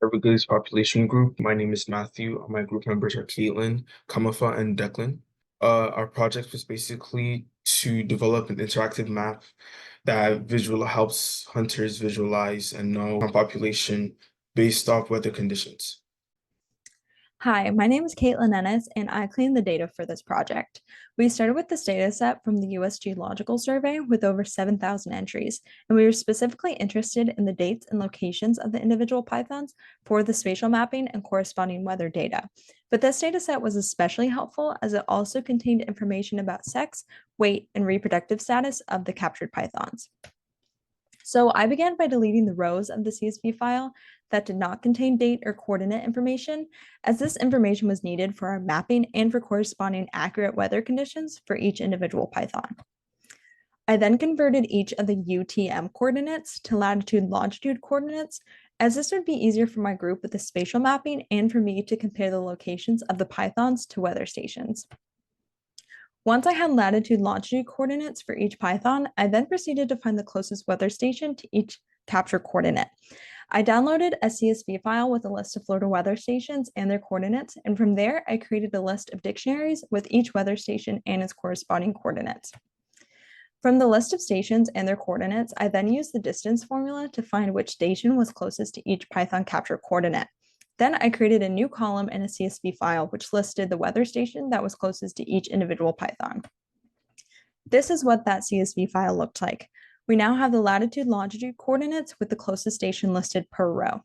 Everglades population group. My name is Matthew. My group members are Kaitlyn, Kamafo, and Declan. Our project was basically to develop an interactive map that visual helps hunters visualize and know population based off weather conditions. Hi, my name is Kaitlyn Ennis, and I cleaned the data for this project. We started with this data set from the US Geological Survey with over 7,000 entries, and we were specifically interested in the dates and locations of the individual pythons for the spatial mapping and corresponding weather data. But this data set was especially helpful as it also contained information about sex, weight, and reproductive status of the captured pythons. So I began by deleting the rows of the CSV file that did not contain date or coordinate information, as this information was needed for our mapping and for corresponding accurate weather conditions for each individual Python. I then converted each of the UTM coordinates to latitude and longitude coordinates, as this would be easier for my group with the spatial mapping and for me to compare the locations of the Pythons to weather stations. Once I had latitude and longitude coordinates for each Python, I then proceeded to find the closest weather station to each capture coordinate. I downloaded a CSV file with a list of Florida weather stations and their coordinates, and from there, I created a list of dictionaries with each weather station and its corresponding coordinates. From the list of stations and their coordinates, I then used the distance formula to find which station was closest to each Python capture coordinate. Then I created a new column in a CSV file, which listed the weather station that was closest to each individual Python. This is what that CSV file looked like. We now have the latitude longitude coordinates with the closest station listed per row.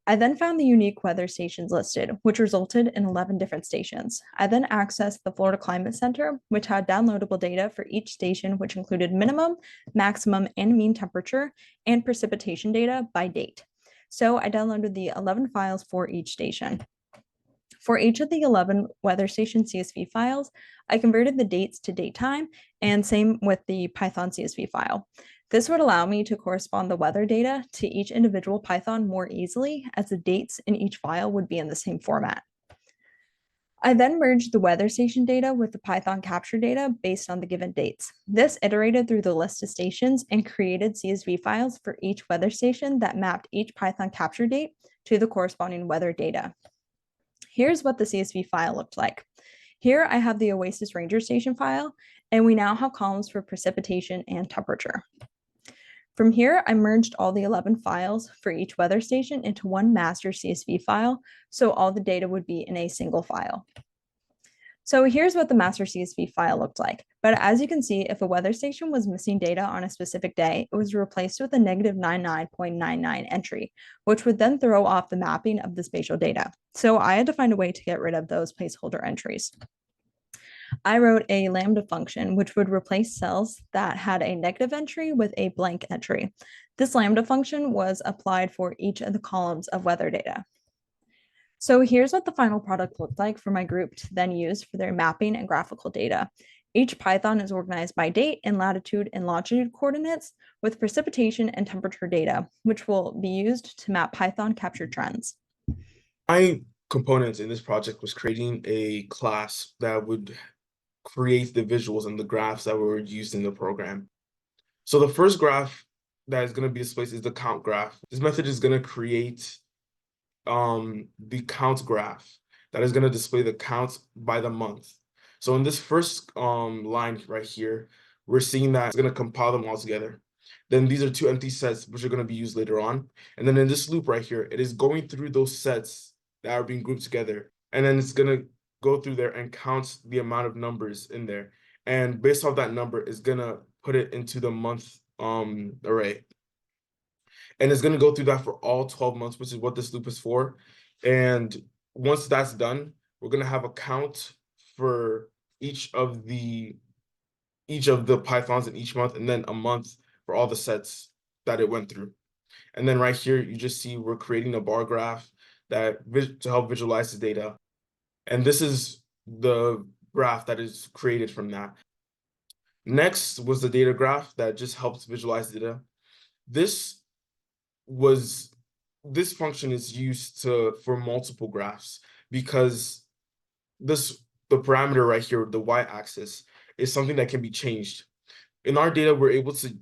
I then found the unique weather stations listed, which resulted in 11 different stations. I then accessed the Florida Climate Center, which had downloadable data for each station, which included minimum, maximum, and mean temperature, and precipitation data by date. So I downloaded the 11 files for each station. For each of the 11 weather station CSV files, I converted the dates to date time, and same with the Python CSV file. This would allow me to correspond the weather data to each individual Python more easily, as the dates in each file would be in the same format. I then merged the weather station data with the Python capture data based on the given dates. This iterated through the list of stations and created CSV files for each weather station that mapped each Python capture date to the corresponding weather data. Here's what the CSV file looked like. Here I have the Oasis Ranger Station file, and we now have columns for precipitation and temperature. From here, I merged all the 11 files for each weather station into one master CSV file, so all the data would be in a single file. So here's what the master CSV file looked like. But as you can see, if a weather station was missing data on a specific day, it was replaced with a negative 99.99 entry, which would then throw off the mapping of the spatial data. So I had to find a way to get rid of those placeholder entries. I wrote a lambda function, which would replace cells that had a negative entry with a blank entry. This lambda function was applied for each of the columns of weather data. So here's what the final product looked like for my group to then use for their mapping and graphical data. Each Python is organized by date and latitude and longitude coordinates with precipitation and temperature data, which will be used to map Python capture trends. My component in this project was creating a class that would create the visuals and the graphs that were used in the program. So the first graph that is going to be displayed is the count graph. This method is going to create the count graph that is going to display the counts by the month. So in this first line right here, we're seeing that it's going to compile them all together. Then these are two empty sets which are going to be used later on. And then in this loop right here, it is going through those sets that are being grouped together. And then it's going to go through there and count the amount of numbers in there. And based off that number, it's going to put it into the month array. And it's going to go through that for all 12 months, which is what this loop is for. And once that's done, we're going to have a count for each of the Pythons in each month, and then a month for all the sets that it went through. And then right here, you just see we're creating a bar graph to help visualize the data. And this is the graph that is created from that. Next was the data graph that just helps visualize data. This function is used for multiple graphs because the parameter right here, the y-axis, is something that can be changed. In our data, we're able to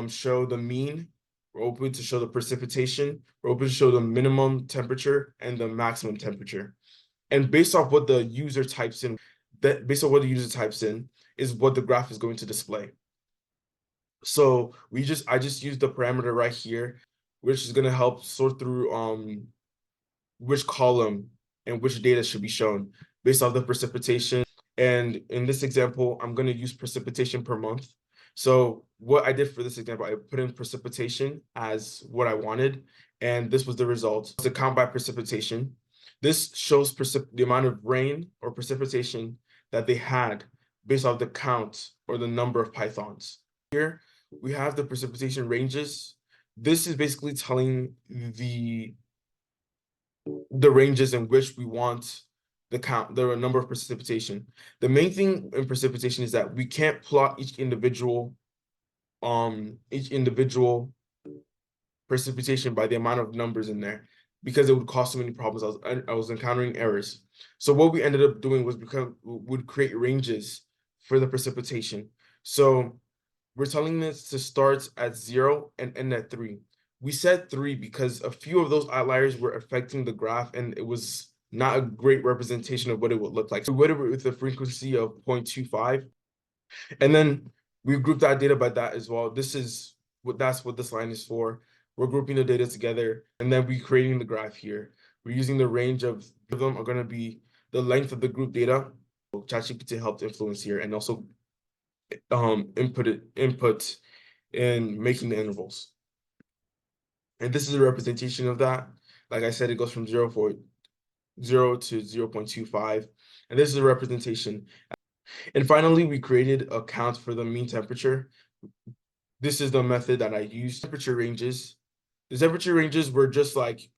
show the mean we're open to show the precipitation, we're open to show the minimum temperature and the maximum temperature. And based off what the user types in, is what the graph is going to display. So I just used the parameter right here, which is gonna help sort through which column and which data should be shown based off the precipitation. And in this example, I'm going to use precipitation per month. So what I did for this example, I put in precipitation as what I wanted, and this was the result. It's a count by precipitation. This shows the amount of rain or precipitation that they had based off the count or the number of pythons. Here we have the precipitation ranges. This is basically telling the ranges in which we want the number of precipitation. The main thing in precipitation is that we can't plot each individual precipitation by the amount of numbers in there because it would cause so many problems. I was encountering errors. So what we ended up doing was would create ranges for the precipitation. So we're telling this to start at 0 and end at 3. We said 3 because a few of those outliers were affecting the graph and it was not a great representation of what it would look like. So we went with a frequency of 0.25, and then we grouped that data by that as well. That's what this line is for. We're grouping the data together, and then we're creating the graph here. We're using the range of them are going to be the length of the group data. ChatGPT helped influence here, and also input in making the intervals. And this is a representation of that. Like I said, it goes from 0 to 0.25. And this is a representation. And finally, we created a count for the mean temperature. This is the method that I used. Temperature ranges. The temperature ranges were just like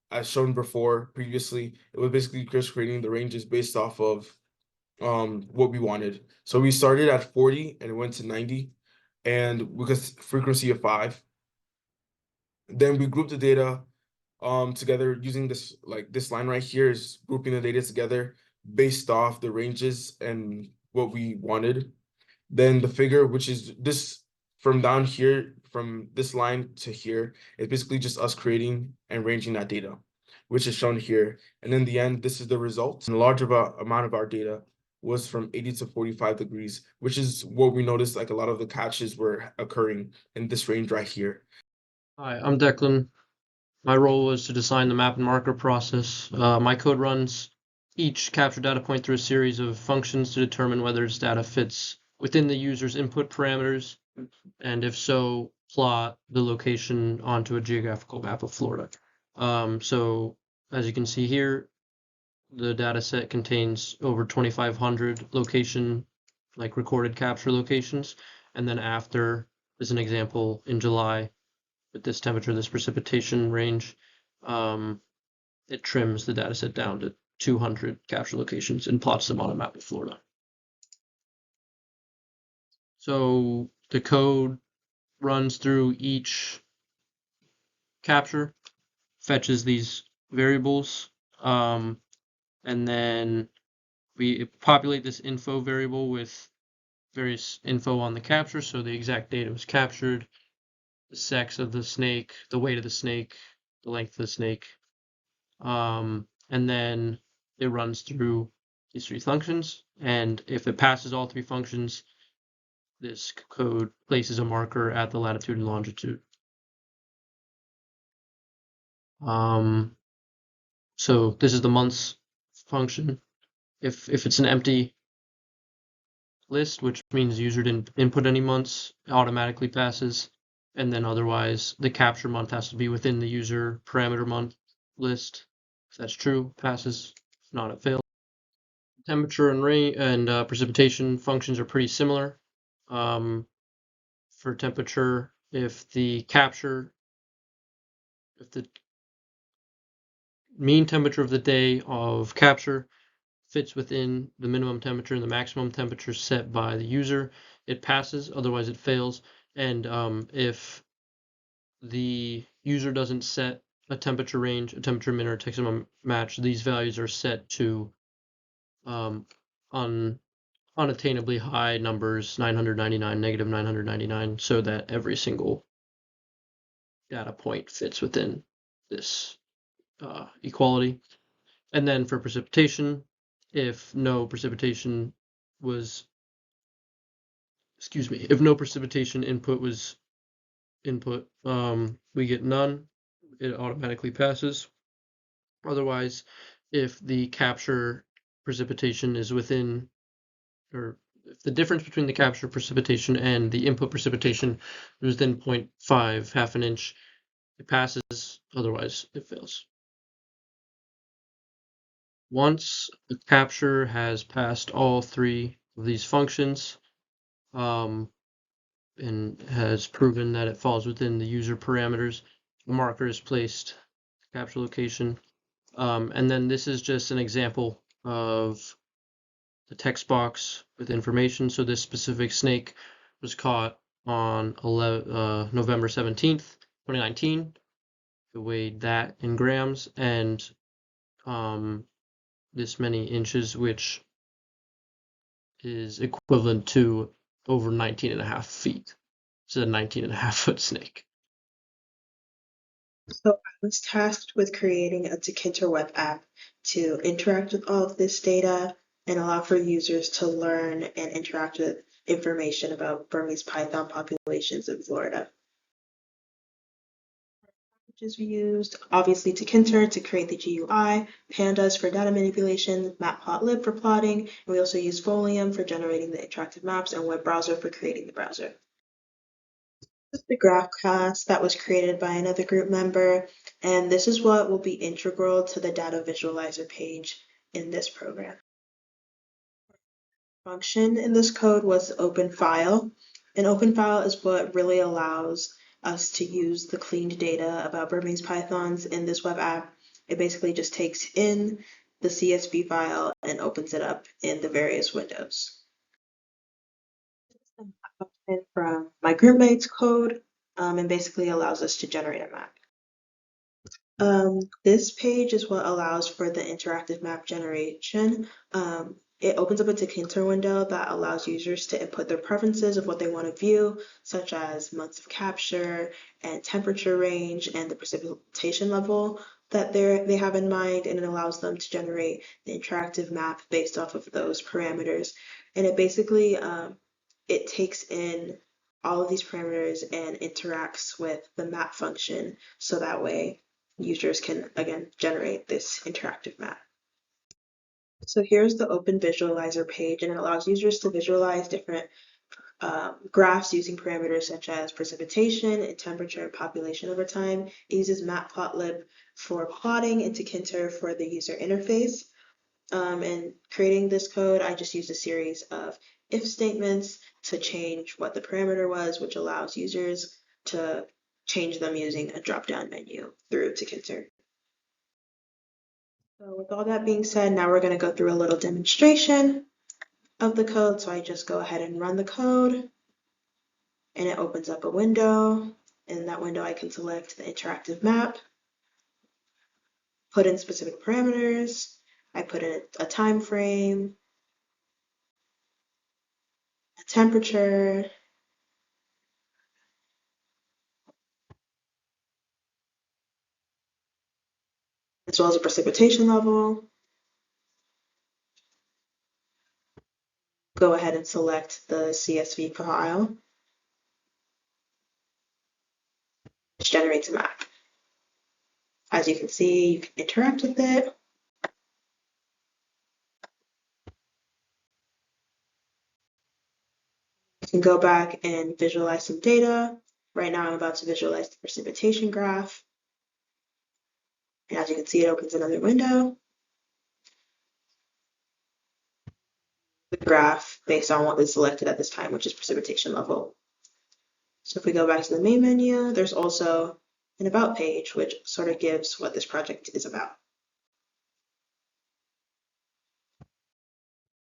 as shown before previously. It was basically just creating the ranges based off of what we wanted. So we started at 40 and it went to 90, and because frequency of 5. Then we grouped the data together using this line right here is grouping the data together based off the ranges and what we wanted. Then the figure, which is this from down here, from this line to here, is basically just us creating and ranging that data, which is shown here. And in the end, this is the result. And a large amount of our data was from 80 to 45 degrees, which is what we noticed, like a lot of the catches were occurring in this range right here. Hi, I'm Declan. My role was to design the map and marker process. My code runs each capture data point through a series of functions to determine whether its data fits within the user's input parameters, and if so, plot the location onto a geographical map of Florida. So as you can see here, the data set contains over 2,500 recorded capture locations. And then after, as an example, in July, with this temperature, this precipitation range, it trims the data set down to 200 capture locations and plots them on a map of Florida. So the code runs through each capture, fetches these variables, and then we populate this info variable with various info on the capture. So the exact data was captured, the sex of the snake, the weight of the snake, the length of the snake, and then it runs through these 3 functions. And if it passes all 3 functions, this code places a marker at the latitude and longitude. So this is the months function. If it's an empty list, which means the user didn't input any months, it automatically passes. And then otherwise, the capture month has to be within the user parameter month list. If that's true, passes. If not, it fails. Temperature and rain and precipitation functions are pretty similar. For temperature, if the mean temperature of the day of capture fits within the minimum temperature and the maximum temperature set by the user, it passes, otherwise it fails. And if the user doesn't set a temperature range, a temperature min or a temperature match, these values are set to unattainably high numbers, 999, negative 999, so that every single data point fits within this equality. And then for precipitation, if no precipitation input was input, we get none. It automatically passes. Otherwise, if the capture precipitation is within, or if the difference between the capture precipitation and the input precipitation is within 0.5, half an inch, it passes. Otherwise, it fails. Once the capture has passed all three of these functions, and has proven that it falls within the user parameters, a marker is placed at the capture location. And then this is just an example of the text box with information. So this specific snake was caught on November 17th, 2019. It weighed that in grams and this many inches, which is equivalent to over 19.5 feet. It's a 19.5-foot snake. So I was tasked with creating a Tkinter web app to interact with all of this data and allow for users to learn and interact with information about Burmese python populations in Florida. Packages we used, obviously Tkinter to create the GUI, Pandas for data manipulation, matplotlib for plotting, and we also used Folium for generating the interactive maps and web browser for creating the browser. This is the graph class that was created by another group member, and this is what will be integral to the data visualizer page in this program. Function in this code was open file. An open file is what really allows us to use the cleaned data about Burmese pythons in this web app. It basically just takes in the CSV file and opens it up in the various windows. From my groupmate's code and basically allows us to generate a map. This page is what allows for the interactive map generation. It opens up a Tkinter window that allows users to input their preferences of what they want to view, such as months of capture and temperature range and the precipitation level that they have in mind, and it allows them to generate the interactive map based off of those parameters. And it basically it takes in all of these parameters and interacts with the map function, so that way users can, again, generate this interactive map. So here's the open visualizer page, and it allows users to visualize different graphs using parameters such as precipitation and temperature and population over time. It uses matplotlib for plotting and Tkinter for the user interface. And creating this code, I just used a series of if statements to change what the parameter was, which allows users to change them using a drop-down menu through Tkinter. So with all that being said, now we're going to go through a little demonstration of the code. So I just go ahead and run the code, and it opens up a window. In that window, I can select the interactive map, put in specific parameters. I put in a time frame, a temperature, as well as a precipitation level. Go ahead and select the CSV file, which generates a map. As you can see, you can interact with it. You can go back and visualize some data. Right now, I'm about to visualize the precipitation graph. And as you can see, it opens another window. The graph based on what is selected at this time, which is precipitation level. So if we go back to the main menu, there's also an about page, which sort of gives what this project is about.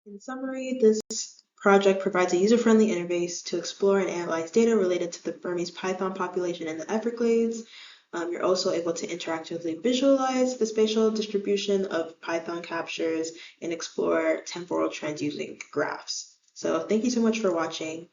In summary, this project provides a user-friendly interface to explore and analyze data related to the Burmese python population in the Everglades. You're also able to interactively visualize the spatial distribution of python captures and explore temporal trends using graphs. So thank you so much for watching.